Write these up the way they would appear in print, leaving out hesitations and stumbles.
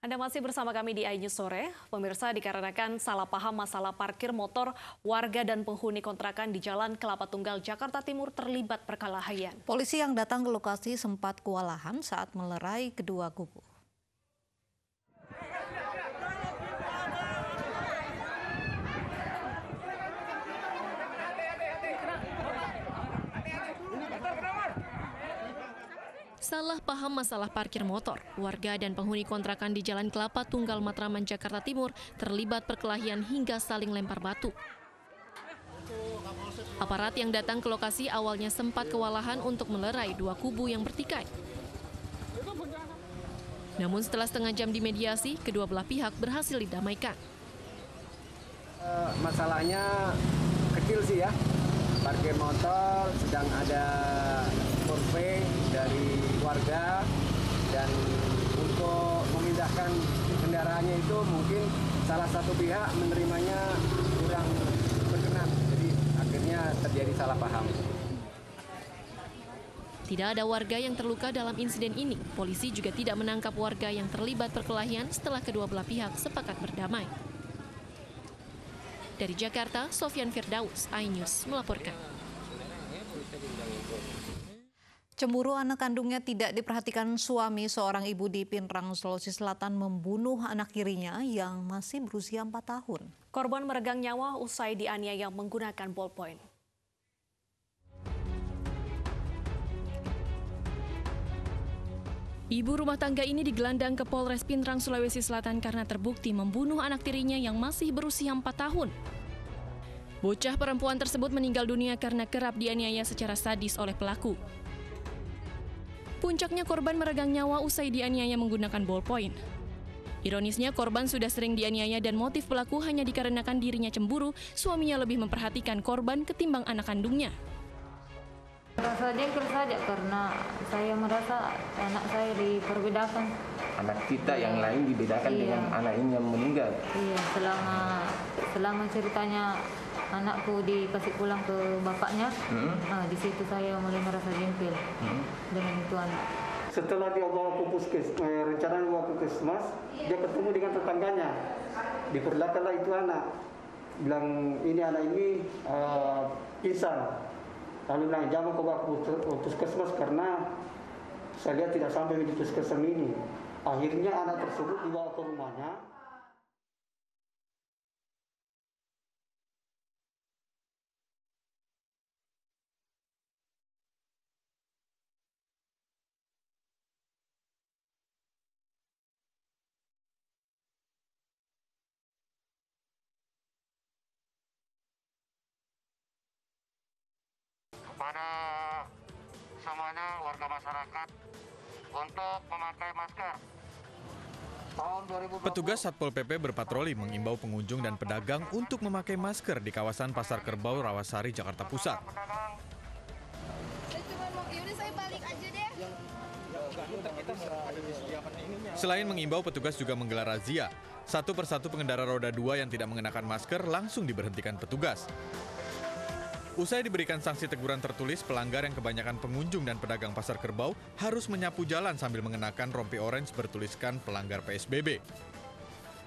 Anda masih bersama kami di iNews Sore. Pemirsa, dikarenakan salah paham masalah parkir motor, warga dan penghuni kontrakan di Jalan Kelapa Tunggal, Jakarta Timur terlibat perkelahian. Polisi yang datang ke lokasi sempat kewalahan saat melerai kedua kubu. Salah paham masalah parkir motor, warga dan penghuni kontrakan di Jalan Kelapa Tunggal, Matraman, Jakarta Timur terlibat perkelahian hingga saling lempar batu. Aparat yang datang ke lokasi awalnya sempat kewalahan untuk melerai dua kubu yang bertikai. Namun setelah setengah jam dimediasi, kedua belah pihak berhasil didamaikan. Masalahnya kecil sih ya, parkir motor sedang ada survei dari warga, dan untuk memindahkan kendaraannya itu mungkin salah satu pihak menerimanya kurang berkenan, jadi akhirnya terjadi salah paham. Tidak ada warga yang terluka dalam insiden ini. Polisi juga tidak menangkap warga yang terlibat perkelahian setelah kedua belah pihak sepakat berdamai. Dari Jakarta, Sofyan Firdaus, iNews melaporkan. Cemburu anak kandungnya tidak diperhatikan suami seorang ibu di Pinrang, Sulawesi Selatan membunuh anak tirinya yang masih berusia 4 tahun. Korban meregang nyawa usai dianiaya menggunakan ballpoint. Ibu rumah tangga ini digelandang ke Polres Pinrang, Sulawesi Selatan karena terbukti membunuh anak tirinya yang masih berusia 4 tahun. Bocah perempuan tersebut meninggal dunia karena kerap dianiaya secara sadis oleh pelaku. Puncaknya korban meregang nyawa usai dianiaya menggunakan ballpoint. Ironisnya korban sudah sering dianiaya dan motif pelaku hanya dikarenakan dirinya cemburu, suaminya lebih memperhatikan korban ketimbang anak kandungnya. Merasa jengkel saja karena saya merasa anak saya diperbedakan. Anak kita yang lain dibedakan dengan anak ini yang meninggal. Iya, selama ceritanya anakku dikasih pulang ke bapaknya, di situ saya mulai merasa jengkel dengan itu anak. Setelah dia bawa ke rencana bawa ke puskesmas, dia ketemu dengan tetangganya. Diperlihatkanlah itu anak. Bilang ini anak ini pingsan. Lalu bilang jangan bawa ke puskesmas karena saya lihat tidak sampai di puskesmas ini. Akhirnya anak tersebut dibawa ke rumahnya. Pada semuanya warga masyarakat untuk memakai masker. Petugas Satpol PP berpatroli mengimbau pengunjung dan pedagang untuk memakai masker di kawasan Pasar Kerbau, Rawasari, Jakarta Pusat. Selain mengimbau, petugas juga menggelar razia. Satu persatu pengendara roda 2 yang tidak mengenakan masker langsung diberhentikan petugas. Usai diberikan sanksi teguran tertulis, pelanggar yang kebanyakan pengunjung dan pedagang Pasar Kerbau harus menyapu jalan sambil mengenakan rompi orange bertuliskan pelanggar PSBB.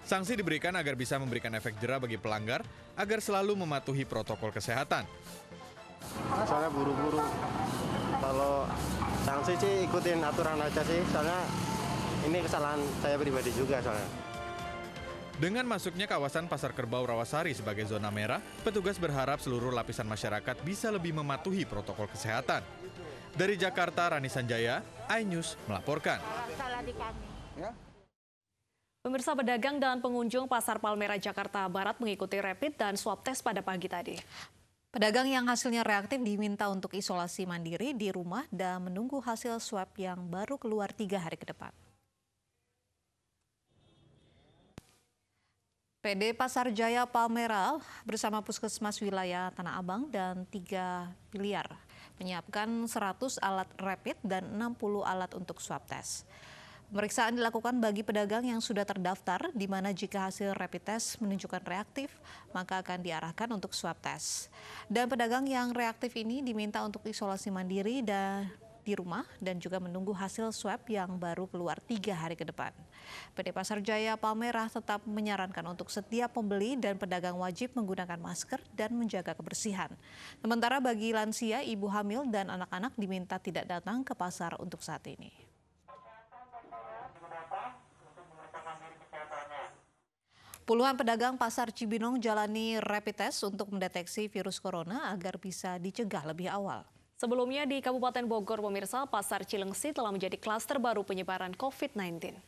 Sanksi diberikan agar bisa memberikan efek jera bagi pelanggar agar selalu mematuhi protokol kesehatan. Soalnya buru-buru. Kalau sanksi sih ikutin aturan aja sih, soalnya ini kesalahan saya pribadi juga soalnya. Dengan masuknya kawasan Pasar Kerbau Rawasari sebagai zona merah, petugas berharap seluruh lapisan masyarakat bisa lebih mematuhi protokol kesehatan. Dari Jakarta, Rani Sanjaya, iNews melaporkan. Pemirsa, pedagang dan pengunjung Pasar Palmerah, Jakarta Barat mengikuti rapid dan swab test pada pagi tadi. Pedagang yang hasilnya reaktif diminta untuk isolasi mandiri di rumah dan menunggu hasil swab yang baru keluar 3 hari ke depan. PD Pasar Jaya Palmerah bersama Puskesmas Wilayah Tanah Abang dan 3 biliar menyiapkan 100 alat rapid dan 60 alat untuk swab test. Pemeriksaan dilakukan bagi pedagang yang sudah terdaftar, di mana jika hasil rapid test menunjukkan reaktif, maka akan diarahkan untuk swab test. Dan pedagang yang reaktif ini diminta untuk isolasi mandiri dan di rumah dan juga menunggu hasil swab yang baru keluar 3 hari ke depan. PT Pasar Jaya Palmerah tetap menyarankan untuk setiap pembeli dan pedagang wajib menggunakan masker dan menjaga kebersihan. Sementara bagi lansia, ibu hamil dan anak-anak diminta tidak datang ke pasar untuk saat ini. Puluhan pedagang pasar Cibinong jalani rapid test untuk mendeteksi virus corona agar bisa dicegah lebih awal. Sebelumnya di Kabupaten Bogor, pemirsa, Pasar Cilengsi telah menjadi klaster baru penyebaran COVID-19.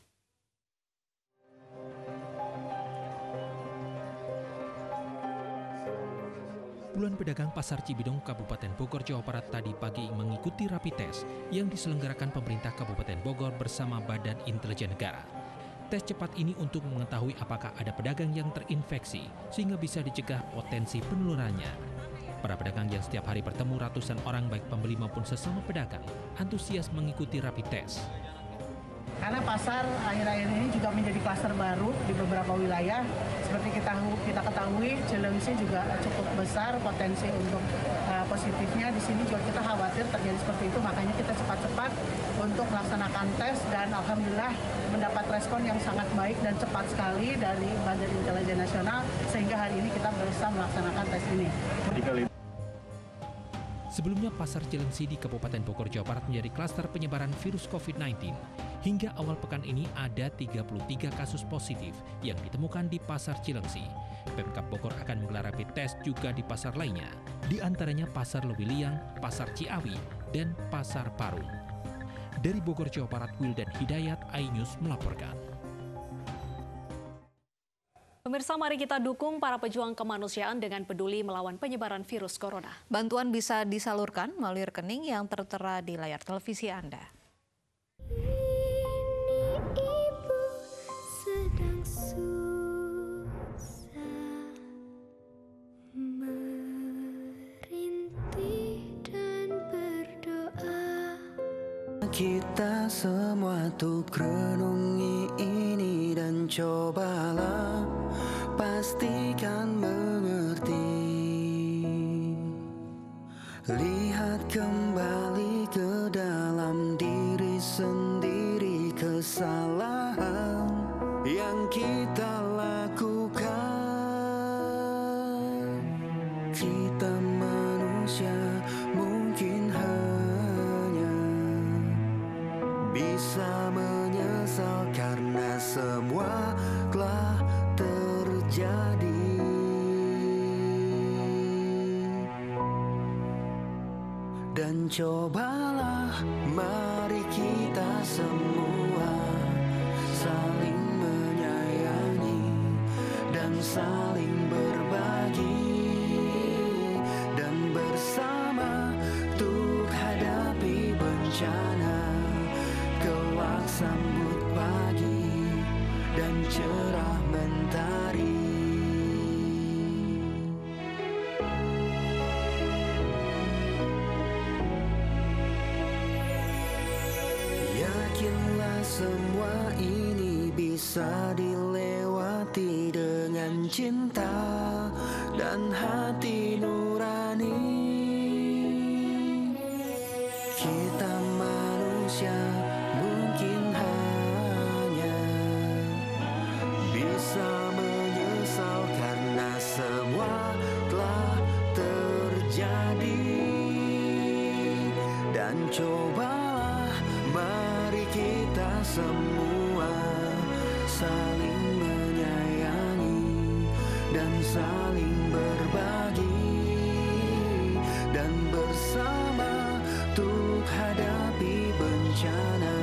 Puluhan pedagang Pasar Cibinong, Kabupaten Bogor, Jawa Barat tadi pagi mengikuti rapid test yang diselenggarakan pemerintah Kabupaten Bogor bersama Badan Intelijen Negara. Tes cepat ini untuk mengetahui apakah ada pedagang yang terinfeksi sehingga bisa dicegah potensi penularannya. Para pedagang yang setiap hari bertemu ratusan orang baik pembeli maupun sesama pedagang antusias mengikuti rapid test. Karena pasar akhir-akhir ini juga menjadi klaster baru di beberapa wilayah. Seperti kita ketahui, Cilengsi juga cukup besar potensi untuk positifnya. Di sini juga kita khawatir terjadi seperti itu, makanya kita cepat-cepat untuk melaksanakan tes dan alhamdulillah mendapat respon yang sangat baik dan cepat sekali dari Badan Intelijen Nasional sehingga hari ini kita bisa melaksanakan tes ini. Sebelumnya Pasar Cilengsi di Kabupaten Bogor, Jawa Barat menjadi klaster penyebaran virus COVID-19. Hingga awal pekan ini ada 33 kasus positif yang ditemukan di Pasar Cilengsi. Pemkab Bogor akan menggelar rapid test juga di pasar lainnya, di antaranya Pasar Lewiliang, Pasar Ciawi, dan Pasar Parung. Dari Bogor, Jawa Barat, Wildan Hidayat, iNews melaporkan. Pemirsa, mari kita dukung para pejuang kemanusiaan dengan peduli melawan penyebaran virus corona. Bantuan bisa disalurkan melalui rekening yang tertera di layar televisi Anda. Ibu sedang susah merintih dan berdoa. Kita semua tuh renungi ini dan cobalah pastikan mengerti. Lihat kembali ke dalam diri sendiri kesalahan yang kita lakukan. Kita manusia mungkin hanya bisa menyesal karena semua telah terjadi. Dan cobalah mari kita semua saling menyayangi dan saling berbagi dan bersama untuk hadapi bencana. Kelak sambut pagi dan cerah mentari. Yakinlah semua ini bisa dilewati dengan cinta dan hati nurani. Kita manusia mungkin hanya bisa menyesal karena semua telah terjadi. Dan cobalah mari kita semua saling menyayangi dan saling berbagi dan bersama untuk hadapi bencana.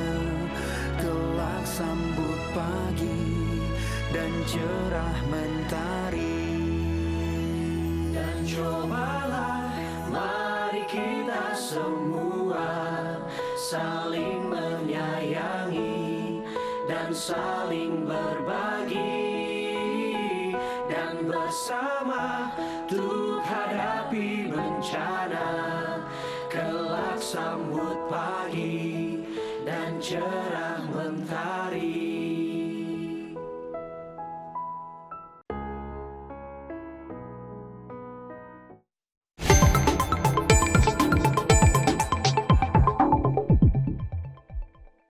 Kelak sambut pagi dan cerah mentari. Dan cobalah mari kita semua saling menyayangi dan saling berbagi dan bersama untuk hadapi bencana. Kelak sambut pagi dan cerah mentari.